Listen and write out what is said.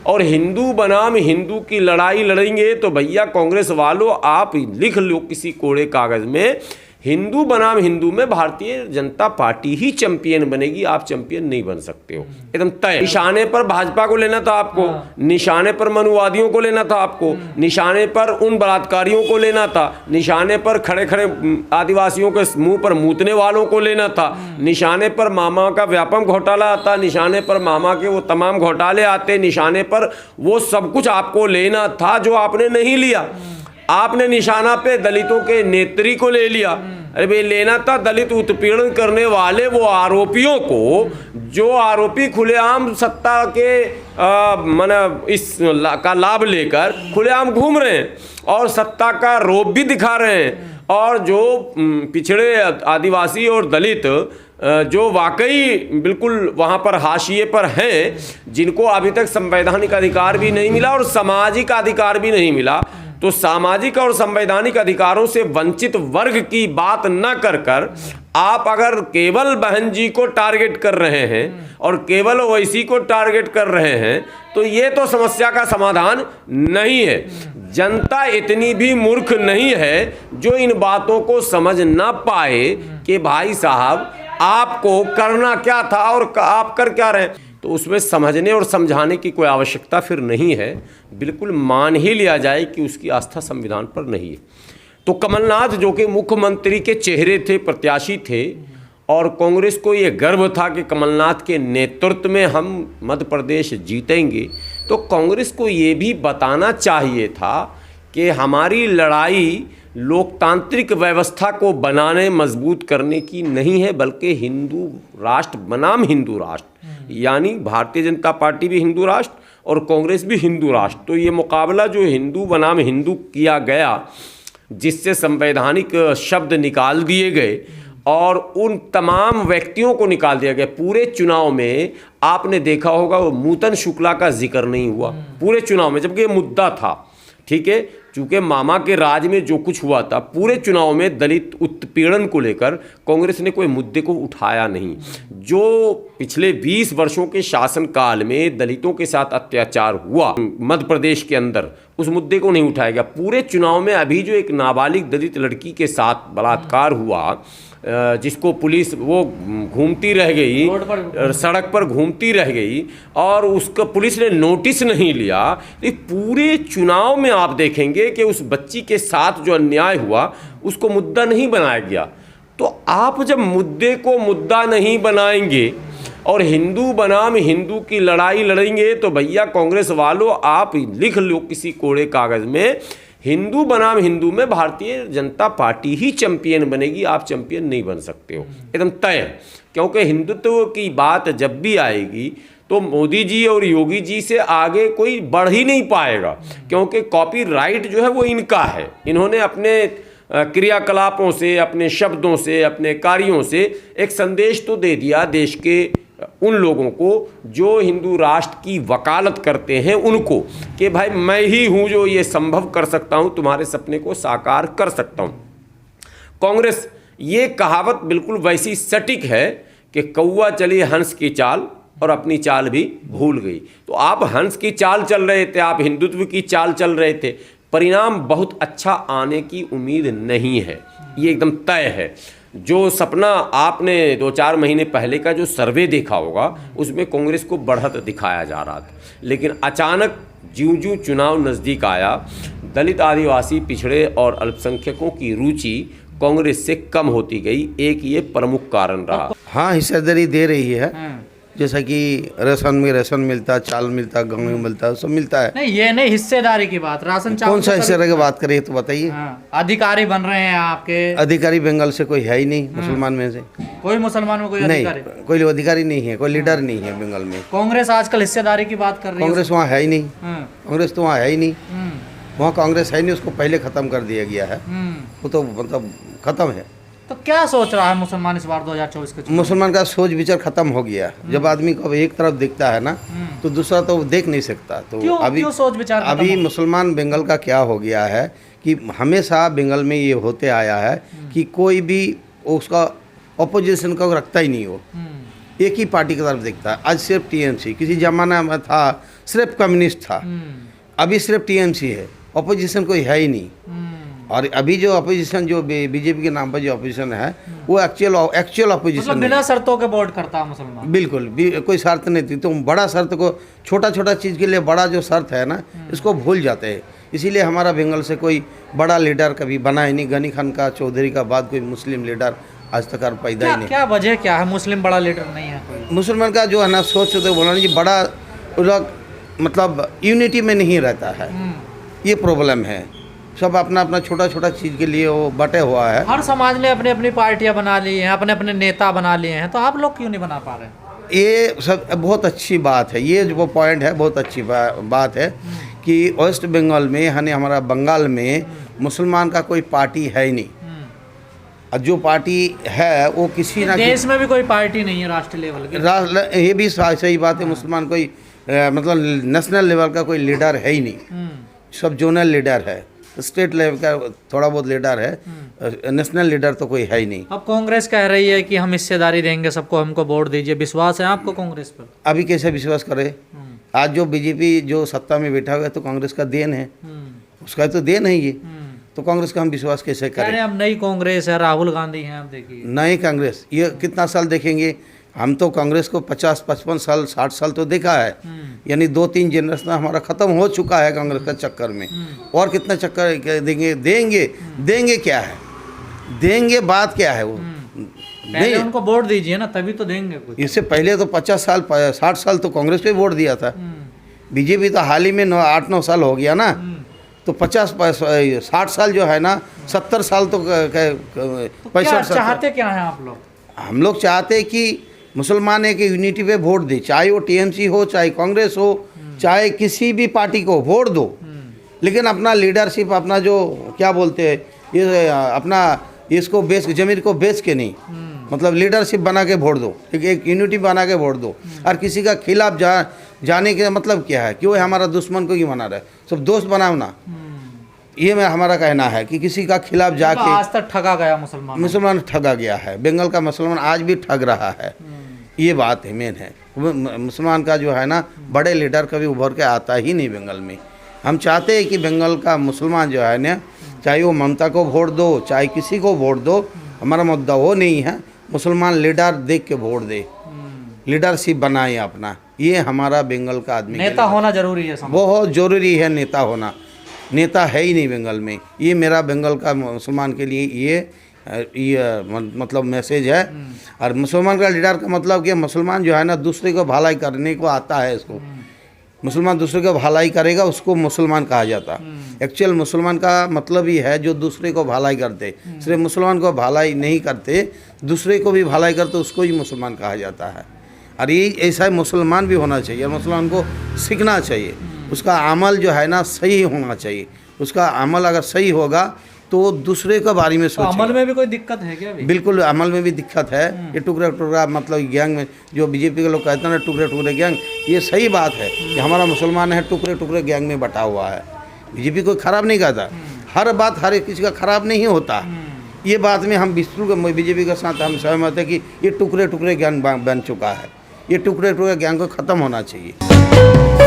और हिंदू बनाम हिंदू की लड़ाई लड़ेंगे तो भैया कांग्रेस वालों आप लिख लो किसी कोड़े कागज में, हिंदू बनाम हिंदू में भारतीय जनता पार्टी ही चैंपियन बनेगी, आप चैंपियन नहीं बन सकते हो, एकदम तय। निशाने पर भाजपा को लेना था आपको, निशाने पर मनुवादियों को लेना था आपको, निशाने पर उन बलात्कारियों को लेना था, निशाने पर खड़े खड़े आदिवासियों के मुंह पर मूतने वालों को लेना था, निशाने पर मामा का व्यापम घोटाला आता, निशाने पर मामा के वो तमाम घोटाले आते, निशाने पर वो सब कुछ आपको लेना था जो आपने नहीं लिया। आपने निशाना पे दलितों के नेत्री को ले लिया। अरे भाई लेना था दलित उत्पीड़न करने वाले वो आरोपियों को, जो आरोपी खुलेआम सत्ता के इस का लाभ लेकर खुलेआम घूम रहे हैं और सत्ता का रौब भी दिखा रहे हैं, और जो पिछड़े आदिवासी और दलित जो वाकई बिल्कुल वहाँ पर हाशिए पर हैं, जिनको अभी तक संवैधानिक अधिकार भी नहीं मिला और सामाजिक अधिकार भी नहीं मिला, तो सामाजिक और संवैधानिक अधिकारों से वंचित वर्ग की बात न कर आप अगर केवल बहन जी को टारगेट कर रहे हैं और केवल ओवैसी को टारगेट कर रहे हैं, तो ये तो समस्या का समाधान नहीं है। जनता इतनी भी मूर्ख नहीं है जो इन बातों को समझ ना पाए कि भाई साहब आपको करना क्या था और आप कर क्या रहे हैं। तो उसमें समझने और समझाने की कोई आवश्यकता फिर नहीं है, बिल्कुल मान ही लिया जाए कि उसकी आस्था संविधान पर नहीं है। तो कमलनाथ जो कि मुख्यमंत्री के चेहरे थे, प्रत्याशी थे, और कांग्रेस को ये गर्व था कि कमलनाथ के नेतृत्व में हम मध्य प्रदेश जीतेंगे, तो कांग्रेस को ये भी बताना चाहिए था कि हमारी लड़ाई लोकतांत्रिक व्यवस्था को बनाने मजबूत करने की नहीं है, बल्कि हिंदू राष्ट्र बनाम हिंदू राष्ट्र, यानी भारतीय जनता पार्टी भी हिंदू राष्ट्र और कांग्रेस भी हिंदू राष्ट्र। तो ये मुकाबला जो हिंदू बनाम हिंदू किया गया, जिससे संवैधानिक शब्द निकाल दिए गए और उन तमाम व्यक्तियों को निकाल दिया गया। पूरे चुनाव में आपने देखा होगा वो मूतन शुक्ला का जिक्र नहीं हुआ पूरे चुनाव में, जबकि ये मुद्दा था। ठीक है, चूँकि मामा के राज में जो कुछ हुआ था, पूरे चुनाव में दलित उत्पीड़न को लेकर कांग्रेस ने कोई मुद्दे को उठाया नहीं। जो पिछले 20 वर्षों के शासनकाल में दलितों के साथ अत्याचार हुआ मध्य प्रदेश के अंदर, उस मुद्दे को नहीं उठाया गया। पूरे चुनाव में अभी जो एक नाबालिग दलित लड़की के साथ बलात्कार हुआ, जिसको पुलिस वो घूमती रह गई, सड़क पर घूमती रह गई और उसका पुलिस ने नोटिस नहीं लिया। तो पूरे चुनाव में आप देखेंगे कि उस बच्ची के साथ जो अन्याय हुआ उसको मुद्दा नहीं बनाया गया। तो आप जब मुद्दे को मुद्दा नहीं बनाएंगे और हिंदू बनाम हिंदू की लड़ाई लड़ेंगे, तो भैया कांग्रेस वालों आप लिख लो किसी कोड़े कागज में, हिंदू बनाम हिंदू में भारतीय जनता पार्टी ही चैंपियन बनेगी, आप चैंपियन नहीं बन सकते हो, एकदम तय। क्योंकि हिंदुत्व की बात जब भी आएगी तो मोदी जी और योगी जी से आगे कोई बढ़ ही नहीं पाएगा, क्योंकि कॉपीराइट जो है वो इनका है। इन्होंने अपने क्रियाकलापों से, अपने शब्दों से, अपने कार्यों से एक संदेश तो दे दिया देश के उन लोगों को जो हिंदू राष्ट्र की वकालत करते हैं उनको, कि भाई मैं ही हूँ जो ये संभव कर सकता हूँ, तुम्हारे सपने को साकार कर सकता हूँ। कांग्रेस ये कहावत बिल्कुल वैसी सटीक है कि कौवा चली हंस की चाल और अपनी चाल भी भूल गई। तो आप हंस की चाल चल रहे थे, आप हिंदुत्व की चाल चल रहे थे, परिणाम बहुत अच्छा आने की उम्मीद नहीं है, ये एकदम तय है। जो सपना आपने 2-4 महीने पहले का जो सर्वे देखा होगा उसमें कांग्रेस को बढ़त दिखाया जा रहा था, लेकिन अचानक ज्यों-ज्यों चुनाव नज़दीक आया, दलित, आदिवासी, पिछड़े और अल्पसंख्यकों की रुचि कांग्रेस से कम होती गई। एक ये प्रमुख कारण रहा। हाँ, हिस्सेदारी दे रही है, जैसा कि राशन में राशन मिलता है, चाल मिलता है, गेहूं मिलता है, सब मिलता है। नहीं, ये नहीं हिस्सेदारी की बात, राशन चावल कौन सा हिस्सेदारी की बात करिए तो बताइए। अधिकारी बन रहे हैं आपके। अधिकारी बंगाल से कोई है ही नहीं, मुसलमान में से कोई मुसलमान में कोई अधिकारी नहीं, कोई अधिकारी नहीं है, कोई लीडर नहीं है बंगाल में। कांग्रेस आजकल हिस्सेदारी की बात कर रही है। कांग्रेस वहाँ है ही नहीं, कांग्रेस तो वहाँ है ही नहीं, वहाँ कांग्रेस है नहीं, उसको पहले खत्म कर दिया गया है, वो तो मतलब खत्म है। तो क्या सोच रहा है मुसलमान इस बार 2024 के? मुसलमान का सोच विचार खत्म हो गया। जब आदमी को एक तरफ दिखता है ना तो दूसरा तो देख नहीं सकता। तो क्यों सोच विचार अभी मुसलमान बंगाल का क्या हो गया है कि हमेशा बंगाल में ये होते आया है कि कोई भी उसका अपोजिशन का रखता ही नहीं हो, एक ही पार्टी की तरफ देखता है। आज सिर्फ टीएमसी, किसी जमाना में था सिर्फ कम्युनिस्ट था, अभी सिर्फ टीएमसी है, अपोजिशन कोई है ही नहीं। और अभी जो अपोजिशन जो बीजेपी के नाम पर जो अपोजिशन है वो एक्चुअल मतलब अपोजिशन बिना शर्तों के वोट करता है मुसलमान। बिल्कुल भी कोई शर्त नहीं थी। तो बड़ा शर्त को छोटा छोटा चीज़ के लिए बड़ा जो शर्त है ना इसको भूल जाते हैं। इसीलिए हमारा बंगाल से कोई बड़ा लीडर कभी बना ही नहीं। गनी खान का चौधरी का बाद कोई मुस्लिम लीडर आज तक पैदा ही नहीं। क्या वजह क्या है मुस्लिम बड़ा लीडर नहीं है कोई? मुसलमान का जो है ना सोच होते बोला नहीं बड़ा लोग मतलब यूनिटी में नहीं रहता है, ये प्रॉब्लम है। सब अपना अपना छोटा छोटा चीज़ के लिए वो बटे हुआ है। हर समाज ने अपनी अपनी पार्टियां बना ली हैं, अपने अपने नेता बना लिए हैं, तो आप लोग क्यों नहीं बना पा रहे? ये सब बहुत अच्छी बात है, ये जो पॉइंट है बहुत अच्छी बात है कि वेस्ट बंगाल में यानी हमारा बंगाल में मुसलमान का कोई पार्टी है ही नहीं। और जो पार्टी है वो किसी ना देश में भी कोई पार्टी नहीं है राष्ट्रीय लेवल की। ये भी सही बात है। मुसलमान कोई मतलब नेशनल लेवल का कोई लीडर है ही नहीं, सब जोनल लीडर है, स्टेट लेवल का थोड़ा बहुत लीडर है, नेशनल लीडर तो कोई है ही नहीं। अब कांग्रेस कह रही है कि हम हिस्सेदारी देंगे सबको, हमको वोट दीजिए। विश्वास है आपको कांग्रेस पर? अभी कैसे विश्वास करे? आज जो बीजेपी जो सत्ता में बैठा हुआ है तो कांग्रेस का देन है, उसका तो देन है ये, तो कांग्रेस का हम विश्वास कैसे कह रहे करें? हैं अब नई कांग्रेस है, राहुल गांधी हैं, अब देखिए नई कांग्रेस ये कितना साल देखेंगे? हम तो कांग्रेस को 50-55 साल 60 साल तो देखा है, यानी 2-3 जनरेशन हमारा ख़त्म हो चुका है कांग्रेस का चक्कर में। और कितना चक्कर देंगे? देंगे क्या है? देंगे बात क्या है? वो पहले उनको वोट दीजिए ना, तभी तो देंगे कुछ। इससे पहले तो 50 साल 60 साल तो कांग्रेस पे वोट दिया था। बीजेपी तो हाल ही में 8-9 साल हो गया ना, तो 60 साल जो है ना 70 साल तो 65 साल। चाहते क्या हैं आप लोग? हम लोग चाहते हैं कि मुसलमान एक यूनिटी पे वोट दे, चाहे वो टीएमसी हो, चाहे कांग्रेस हो, चाहे किसी भी पार्टी को वोट दो, लेकिन अपना लीडरशिप अपना जो क्या बोलते हैं ये अपना इसको बेच जमीन को बेच के नहीं, मतलब लीडरशिप बना के वोट दो, एक यूनिटी बना के वोट दो। और किसी का खिलाफ जाने के मतलब क्या है? क्यों हमारा दुश्मन को क्यों बना रहा है? सब दोस्त बनाओ ना, ये मैं हमारा कहना है कि किसी का खिलाफ जाके आज तक ठगा गया मुसलमान ठगा गया है। बंगाल का मुसलमान आज भी ठग रहा है, ये बात है मेन है। मुसलमान का जो है ना बड़े लीडर कभी उभर के आता ही नहीं बंगाल में। हम चाहते हैं कि बंगाल का मुसलमान जो है ना, चाहे वो ममता को वोट दो चाहे किसी को वोट दो, हमारा मुद्दा वो नहीं है। मुसलमान लीडर देख के वोट दे, लीडरशिप बनाए अपना, ये हमारा बंगाल का आदमी नेता होना जरूरी है, बहुत ज़रूरी है नेता होना। नेता है ही नहीं बंगाल में, ये मेरा बंगाल का मुसलमान के लिए ये मतलब मैसेज है। और मुसलमान का लीडर का मतलब कि मुसलमान जो है ना दूसरे को भलाई करने को आता है, इसको मुसलमान दूसरे को भलाई करेगा उसको मुसलमान कहा जाता। एक्चुअल मुसलमान का मतलब ही है जो दूसरे को भलाई करते, सिर्फ मुसलमान को भलाई नहीं करते, दूसरे को भी भलाई करते उसको ही मुसलमान कहा जाता है। और ये ऐसा मुसलमान भी होना चाहिए, मुसलमान को सीखना चाहिए, उसका अमल जो है ना सही होना चाहिए। उसका अमल अगर सही होगा तो दूसरे के बारे में सोचेगा। अमल में भी कोई दिक्कत है क्या? बिल्कुल अमल में भी दिक्कत है। ये टुकड़ा टुकड़ा मतलब गैंग में जो बीजेपी के लोग कहते हैं ना टुकड़े टुकड़े गैंग, ये सही बात है कि हमारा मुसलमान है टुकड़े टुकड़े गैंग में बटा हुआ है। बीजेपी कोई खराब नहीं कहता, हर बात हर एक किसी का खराब नहीं होता। ये बात में हम बिल्कुल बीजेपी के साथ हम सहमत है कि ये टुकड़े टुकड़े गैंग बन चुका है। ये टुकड़े टुकड़े गैंग को ख़त्म होना चाहिए।